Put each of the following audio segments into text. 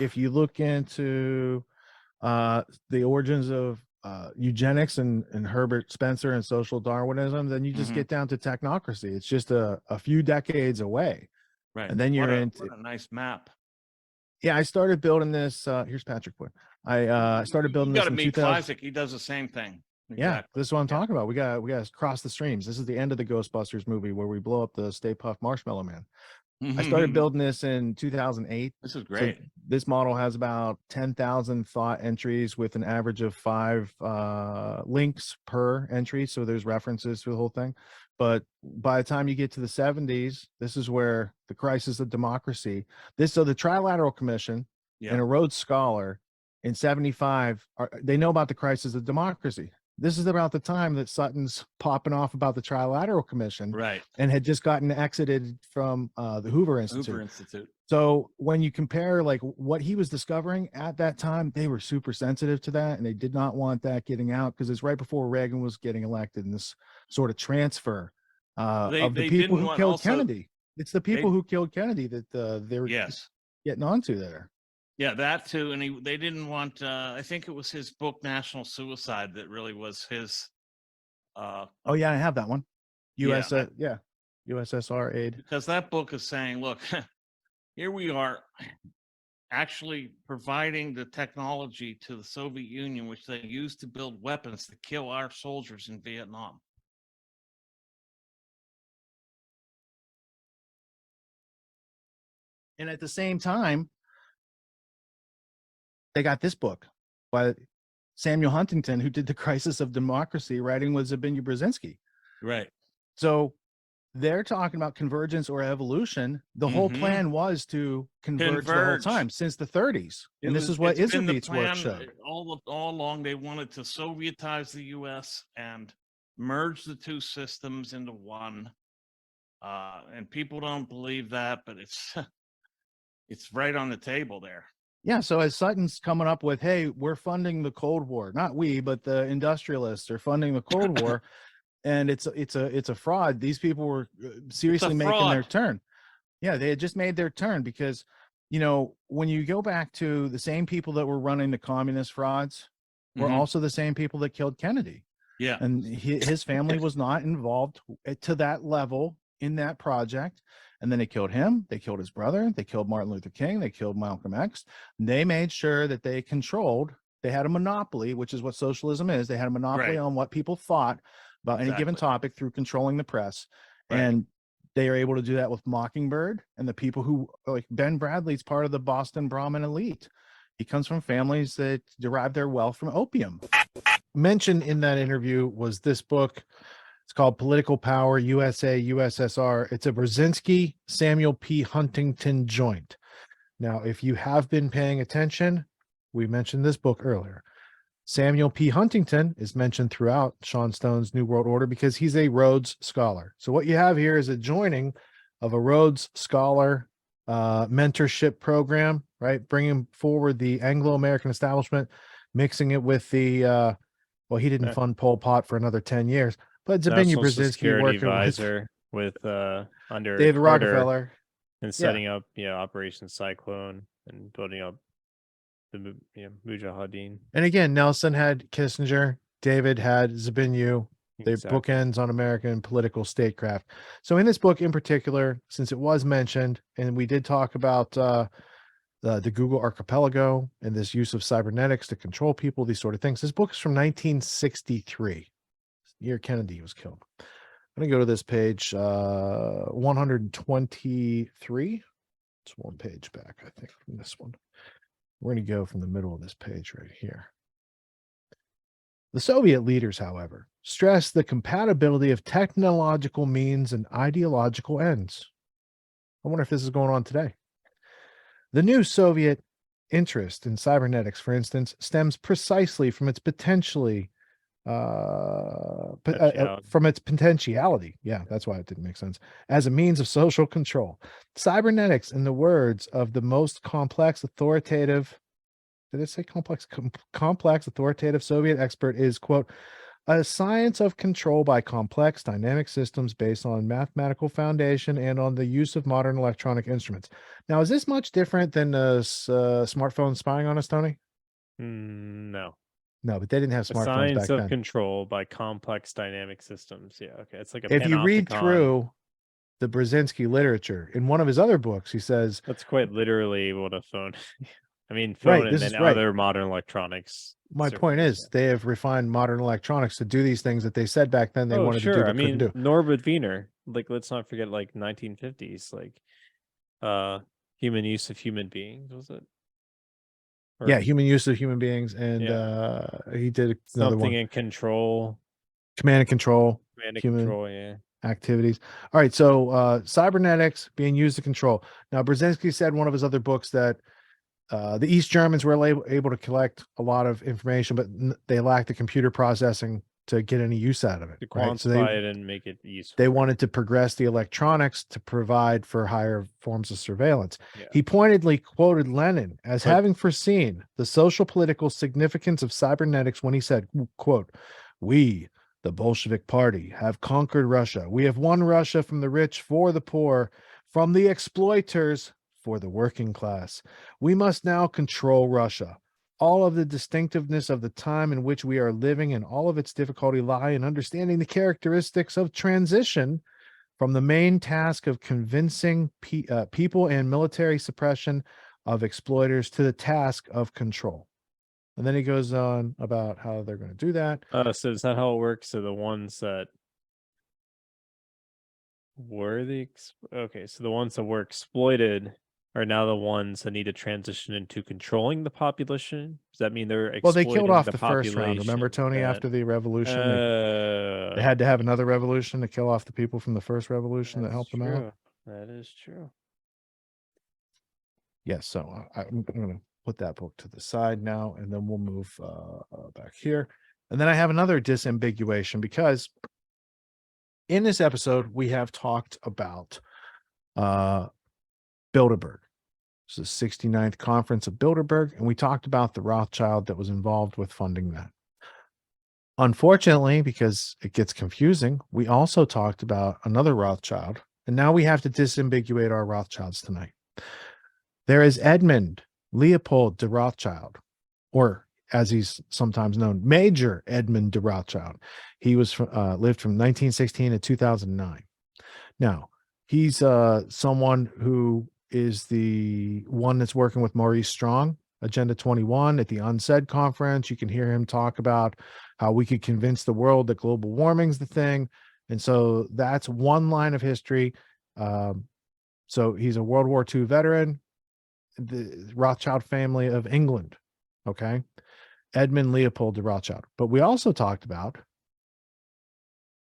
if you look into the origins of eugenics and Herbert Spencer and social Darwinism, then you just get down to technocracy. It's just a few decades away. Right. And then you're what a nice map. Yeah, I started building this. Here's Patrick. I started building You this got to in meet 2000. Classic. He does the same thing. Exactly. Yeah, this is what I'm talking about. We got to cross the streams. This is the end of the Ghostbusters movie where we blow up the Stay Puft Marshmallow Man. I started building this in 2008. This is great. So this model has about 10,000 thought entries with an average of 5 links per entry. So there's references to the whole thing. But by the time you get to the 70s, this is where the crisis of democracy. So the Trilateral Commission and a Rhodes Scholar in 75, they know about the crisis of democracy. This is about the time that Sutton's popping off about the Trilateral Commission, right? And had just gotten exited from the Hoover Institute. So when you compare like what he was discovering at that time, they were super sensitive to that, and they did not want that getting out because it's right before Reagan was getting elected, and this sort of transfer of the people who killed Kennedy. It's the people who killed Kennedy that they were getting onto there. Yeah, that too. And they didn't want, I think it was his book, National Suicide, that really was his. Oh, yeah, I have that one. USSR aid. Because that book is saying, look, here we are actually providing the technology to the Soviet Union, which they used to build weapons to kill our soldiers in Vietnam. And at the same time, they got this book by Samuel Huntington, who did The Crisis of Democracy, writing with Zbigniew Brzezinski. Right. So they're talking about convergence or evolution. The whole plan was to converge the whole time since the 30s. And this is what Iserbyt's work showed. All along, they wanted to Sovietize the U.S. and merge the two systems into one. And people don't believe that, but it's right on the table there. Yeah, so as Sutton's coming up with, hey, we're funding the Cold War. Not we, but the industrialists are funding the Cold War. And it's a fraud. These people were seriously making their turn. Yeah, they had just made their turn because, you know, when you go back to the same people that were running the communist frauds were also the same people that killed Kennedy. Yeah. And his family was not involved to that level in that project. And then they killed him. They killed his brother. They killed Martin Luther King. They killed Malcolm X. They made sure that they controlled. They had a monopoly, which is what socialism is. They had a monopoly on what people thought about any given topic through controlling the press. And they are able to do that with Mockingbird and the people who, like Ben Bradley's part of the Boston Brahmin elite. He comes from families that derive their wealth from opium. Mentioned in that interview was this book. It's called Political Power, USA, USSR. It's a Brzezinski, Samuel P. Huntington joint. Now, if you have been paying attention, we mentioned this book earlier. Samuel P. Huntington is mentioned throughout Sean Stone's New World Order because he's a Rhodes Scholar. So what you have here is a joining of a Rhodes Scholar mentorship program, right? Bringing forward the Anglo-American establishment, mixing it with the, well, he didn't fund Pol Pot for another 10 years. But Zbigniew Brzezinski working with under David Carter Rockefeller and setting up Operation Cyclone and building up the Mujahideen. And again, Nelson had Kissinger, David had Zbigniew. They bookends on American political statecraft. So in this book in particular, since it was mentioned, and we did talk about the Google Archipelago and this use of cybernetics to control people, these sort of things. This book is from 1963. Year Kennedy was killed. I'm going to go to this page 123. It's one page back, I think, from this one. We're going to go from the middle of this page right here. The Soviet leaders, however, stressed the compatibility of technological means and ideological ends. I wonder if this is going on today. The new Soviet interest in cybernetics, for instance, stems precisely from its potentiality. Yeah, that's why it didn't make sense. As a means of social control. Cybernetics, in the words of the most complex authoritative, did it say complex? Complex authoritative Soviet expert is, quote, a science of control by complex dynamic systems based on mathematical foundation and on the use of modern electronic instruments. Now, is this much different than smartphone spying on us, Tony? No. No, but they didn't have The smartphones science back of then. control by complex dynamic systems. Yeah, okay. It's like a If you read panopticon. through the Brzezinski literature, in one of his other books, he says, That's quite literally what a phone. I mean, right, phone and this then is right. other modern electronics. My point certainly is, they have refined modern electronics to do these things that they said back then they Oh, wanted to do sure. I but couldn't mean, do. Norbert Wiener. Like, let's not forget, like 1950s, like, human use of human beings. Was it? Or, Yeah, human use of human beings, and Yeah. he did another something one, in control. command and control, Command and human control. Yeah. activities. All right, so cybernetics being used to control. Now, Brzezinski said in one of his other books that the East Germans were able to collect a lot of information, but they lacked the computer processing to get any use out of it. To Right, so quantify it and make it useful. they right? wanted to progress the electronics to provide for higher forms of surveillance. Yeah. He pointedly quoted Lenin as But- having foreseen the social political significance of cybernetics when he said, quote, "We, the Bolshevik Party, have conquered Russia. We have won Russia from the rich for the poor, from the exploiters for the working class. We must now control Russia. All of the distinctiveness of the time in which we are living and all of its difficulty lie in understanding the characteristics of transition from the main task of convincing people and military suppression of exploiters to the task of control." And then he goes on about how they're going to do that. So is that how it works? So the ones that were okay, so the ones that were exploited are now the ones that need to transition into controlling the population. Does that mean they're Well, they exploiting killed off the the first round. Remember, population Tony, that- after the revolution, they had to have another revolution to kill off the people from the first revolution that That's helped them out. true. That is true. Yes, so I'm going to put that book to the side now, and then we'll move back here. And then I have another disambiguation, because in this episode we have talked about Bilderberg. This is the 69th conference of Bilderberg, and we talked about the Rothschild that was involved with funding that. Unfortunately, because it gets confusing, we also talked about another Rothschild, and now we have to disambiguate our Rothschilds tonight. There is Edmund Leopold de Rothschild, or as he's sometimes known, Major Edmund de Rothschild. He was lived from 1916 to 2009. Now, he's someone who is the one that's working with Maurice Strong, Agenda 21 at the UNSED conference. You can hear him talk about how we could convince the world that global warming's the thing. And so that's one line of history. So he's a World War II veteran, the Rothschild family of England. Okay. Edmund Leopold de Rothschild. But we also talked about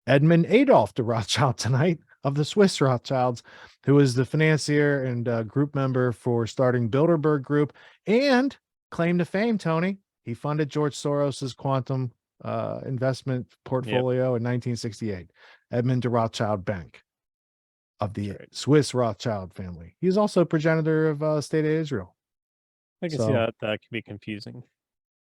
Edmund Adolf de Rothschild tonight, of the Swiss Rothschilds, who is the financier and group member for starting Bilderberg Group, and claim to fame, Tony. He funded George Soros's quantum investment portfolio in 1968. Edmund de Rothschild Bank of the Swiss Rothschild family. He's also progenitor of State of Israel. I can see that can be confusing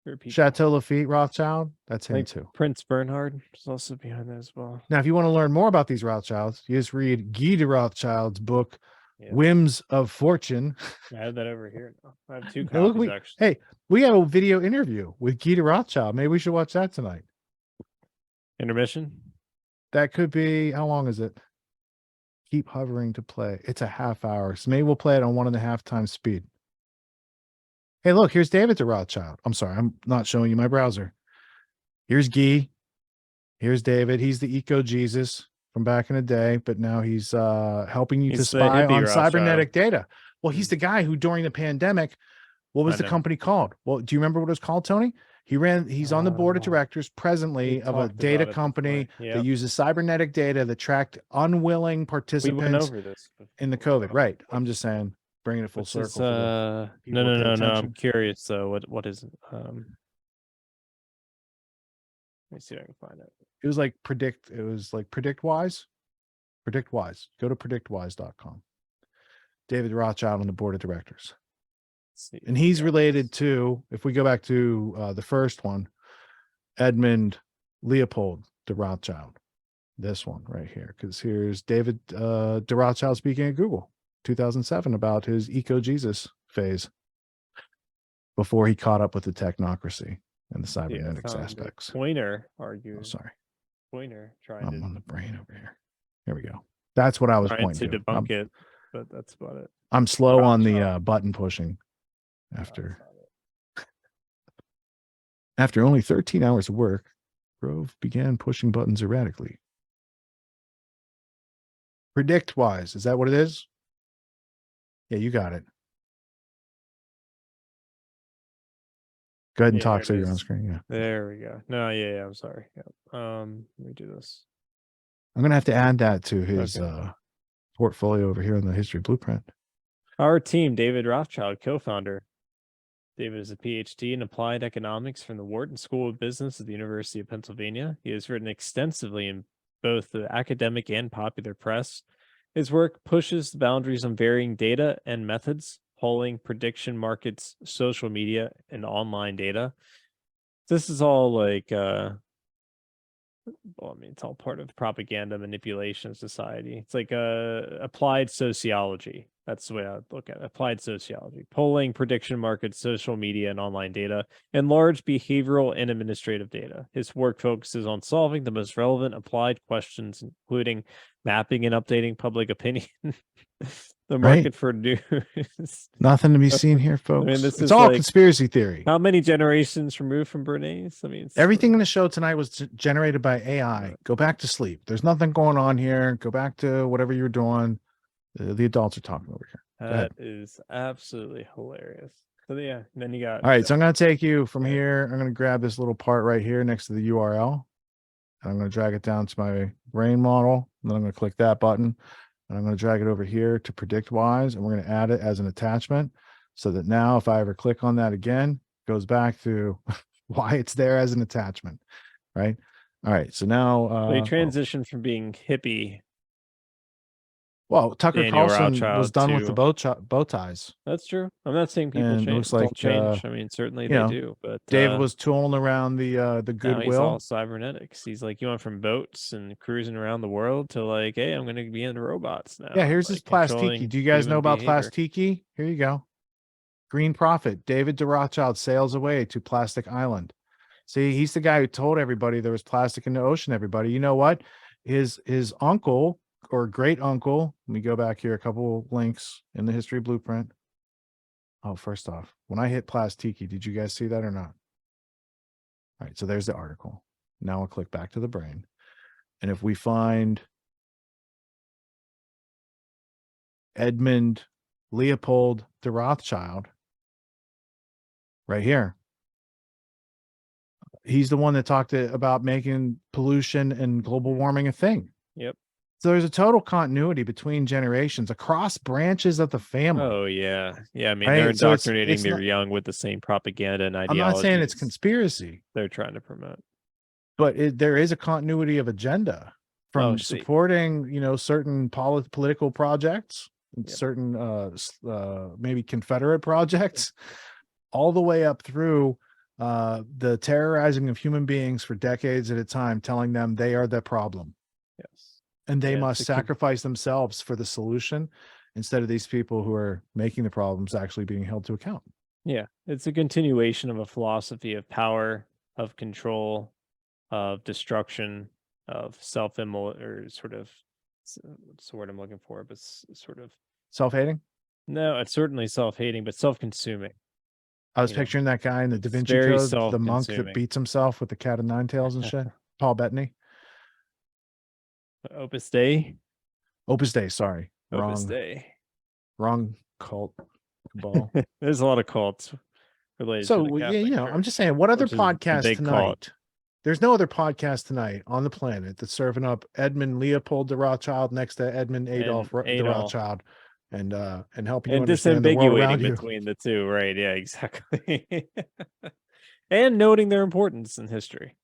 for people. Chateau Lafite Rothschild, that's him too. Prince Bernhard is also behind that as well. Now, if you want to learn more about these Rothschilds, you just read Guy de Rothschild's book, Whims of Fortune. I have that over here now. I have two copies, actually. Hey, we have a video interview with Guy de Rothschild. Maybe we should watch that tonight. Intermission? That could be, how long is it? Keep hovering to play. It's a half hour. So maybe we'll play it on 1.5 times speed. Hey, look, here's David de Rothschild. I'm sorry, I'm not showing you my browser. Here's Guy. Here's David. He's the eco Jesus from back in the day, but now he's helping you to spy on cybernetic data. Well, he's the guy who, during the pandemic, what was the company called? Well, do you remember what it was called, Tony? He's on the board of directors presently of a data company that uses cybernetic data that tracked unwilling participants in the COVID. Right. I'm just saying, bringing it full circle. No. I'm curious. So what is it? Let me see if I can find it. It was like PredictWise. PredictWise. Go to predictwise.com. David Rothschild on the board of directors. And he's related to, if we go back to the first one, Edmund Leopold de Rothschild. This one right here, because here's David de Rothschild speaking at Google 2007 about his eco-Jesus phase before he caught up with the technocracy and the cybernetics aspects. Pointer Oh, argues. sorry. Pointer trying I'm to on the brain over here. Here we go. That's what I was trying pointing to to. debunk it, but that's about it. I'm slow on the Rothschild. button pushing. After That's not it. after only 13 hours of work, Grove began pushing buttons erratically. Predict wise, is that what it is? Yeah, you got it. Go ahead and Yeah, talk here so it you're on is. screen. Yeah. There we go. No, yeah, I'm sorry. Yeah. Let me do this. I'm gonna have to add that to his Okay. portfolio over here in the history blueprint. Our team, David Rothschild, co-founder. David is a PhD in applied economics from the Wharton School of Business at the University of Pennsylvania. He has written extensively in both the academic and popular press. His work pushes the boundaries on varying data and methods, polling, prediction markets, social media, and online data. This is all like well, I mean, it's all part of propaganda manipulation of society. It's like applied sociology. That's the way I look at it. Applied sociology, polling, prediction markets, social media, and online data, and large behavioral and administrative data. His work focuses on solving the most relevant applied questions, including mapping and updating public opinion, the market for news. Nothing to be seen here, folks. this It's is all like conspiracy theory. how many generations removed from Bernays? I mean, Everything in the show tonight was generated by AI. Go back to sleep. There's nothing going on here. Go back to whatever you're doing. The adults are talking over here. That is absolutely hilarious. So yeah, then you got. All right, so I'm going to take you from here. I'm going to grab this little part right here next to the URL. And I'm going to drag it down to my brain model. And then I'm going to click that button. And I'm going to drag it over here to predict wise. And we're going to add it as an attachment so that now if I ever click on that again, it goes back to why it's there as an attachment. Right. All right. So now they transitioned from being hippie. Well, Tucker Daniel Carlson was Rothschild done with the to- bow ties. That's true. I'm not saying people And it change. looks like, Don't change. I mean, certainly you they know, do. But David was tooling around the now he's Goodwill. all cybernetics. He's like, you went from boats and cruising around the world to like, hey, I'm going to be into robots now. Yeah, here's like, his plastiki. Do you guys know about plastiki? Here you go. Green Profit. David de Rothschild sails away to Plastic Island. See, he's the guy who told everybody there was plastic in the ocean. Everybody, you know what? His uncle or great uncle. Let me go back here. A couple links in the history blueprint. Oh, first off, when I hit plastiki, did you guys see that or not? All right, so there's the article. Now I'll click back to the brain. And if we find Edmund Leopold de Rothschild right here, he's the one that talked about making pollution and global warming a thing. Yep. So there's a total continuity between generations across branches of the family. Oh yeah. Yeah. I mean, Right? they're So indoctrinating it's their not, young with the same propaganda and I'm ideology. not saying it's conspiracy. They're trying to promote. But there is a continuity of agenda from supporting, you know, certain political projects, and certain maybe Confederate projects, all the way up through the terrorizing of human beings for decades at a time, telling them they are the problem. Yes. And they must sacrifice themselves for the solution instead of these people who are making the problems actually being held to account. Yeah. It's a continuation of a philosophy of power, of control, of destruction, of or sort of, what's the word I'm looking for, but sort of self-hating. No, it's certainly self-hating, but self-consuming. I was picturing that guy in the Da Vinci Code, the monk that beats himself with the cat of nine tails and shit. Paul Bettany. Opus Dei. Opus Dei. Sorry, Opus Dei. Wrong cult. Cabal. There's a lot of cults related. So to the Catholic you know, Church, I'm just saying, what other podcast tonight? Cult. There's no other podcast tonight on the planet that's serving up Edmund Leopold de Rothschild next to Edmund Adolf de Rothschild, and helping you understand the world around you. Between the two, right? Yeah, exactly. And noting their importance in history.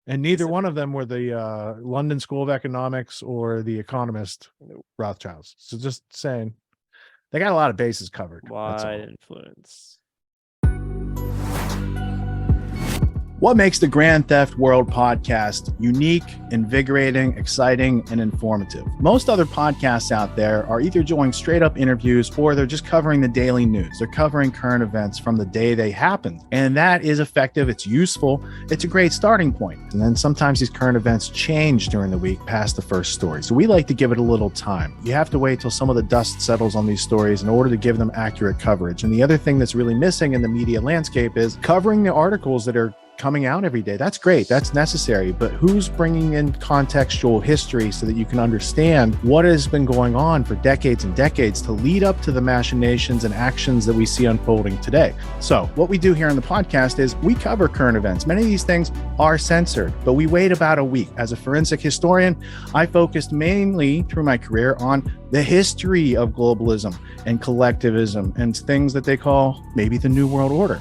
And neither one of them were the London School of Economics or the Economist Rothschilds. So just saying, they got a lot of bases covered. Wide influence. What makes the Grand Theft World podcast unique, invigorating, exciting, and informative? Most other podcasts out there are either doing straight up interviews or they're just covering the daily news. They're covering current events from the day they happened. And that is effective. It's useful. It's a great starting point. And then sometimes these current events change during the week past the first story. So we like to give it a little time. You have to wait till some of the dust settles on these stories in order to give them accurate coverage. And the other thing that's really missing in the media landscape is covering the articles that are coming out every day. That's great. That's necessary. But who's bringing in contextual history so that you can understand what has been going on for decades and decades to lead up to the machinations and actions that we see unfolding today? So what we do here on the podcast is we cover current events. Many of these things are censored, but we wait about a week. As a forensic historian, I focused mainly through my career on the history of globalism and collectivism and things that they call maybe the New World Order.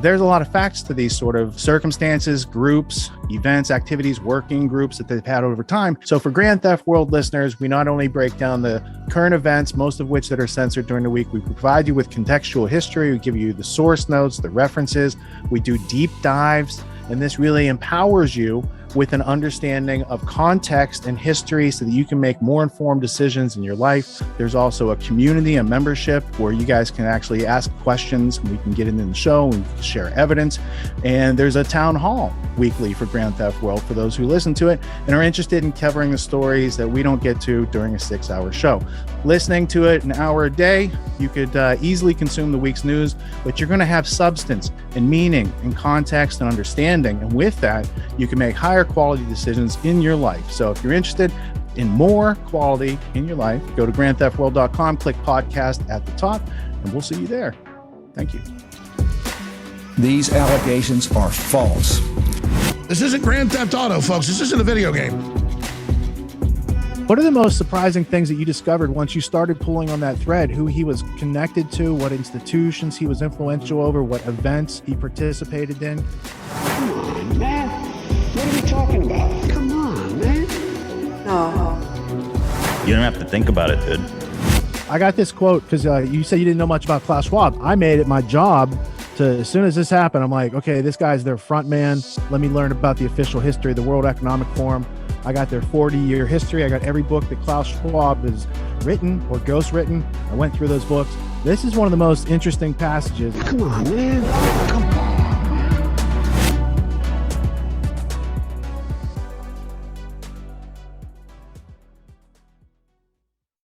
There's a lot of facts to these sort of circumstances, groups, events, activities, working groups that they've had over time. So for Grand Theft World listeners, we not only break down the current events, most of which that are censored during the week, we provide you with contextual history, we give you the source notes, the references, we do deep dives, and this really empowers you with an understanding of context and history so that you can make more informed decisions in your life. There's also a community, a membership where you guys can actually ask questions. We can get into the show, we can share evidence. And there's a town hall weekly for Grand Theft World for those who listen to it and are interested in covering the stories that we don't get to during a 6-hour show. Listening to it an hour a day, you could easily consume the week's news, but you're going to have substance and meaning and context and understanding. And with that, you can make higher quality decisions in your life. So if you're interested in more quality in your life, go to grandtheftworld.com, click podcast at the top, and we'll see you there. Thank you. These allegations are false. This isn't Grand Theft Auto, folks. This isn't a video game. What are the most surprising things that you discovered once you started pulling on that thread? Who he was connected to, what institutions he was influential over, what events he participated in? Come on, man. What are we talking about? Come on, man. No. You don't have to think about it, dude. I got this quote because you said you didn't know much about Klaus Schwab. I made it my job to, as soon as this happened, I'm like, okay, this guy's their front man. Let me learn about the official history of the World Economic Forum. I got their 40-year history. I got every book that Klaus Schwab has written or ghostwritten. I went through those books. This is one of the most interesting passages. Come on, man. Come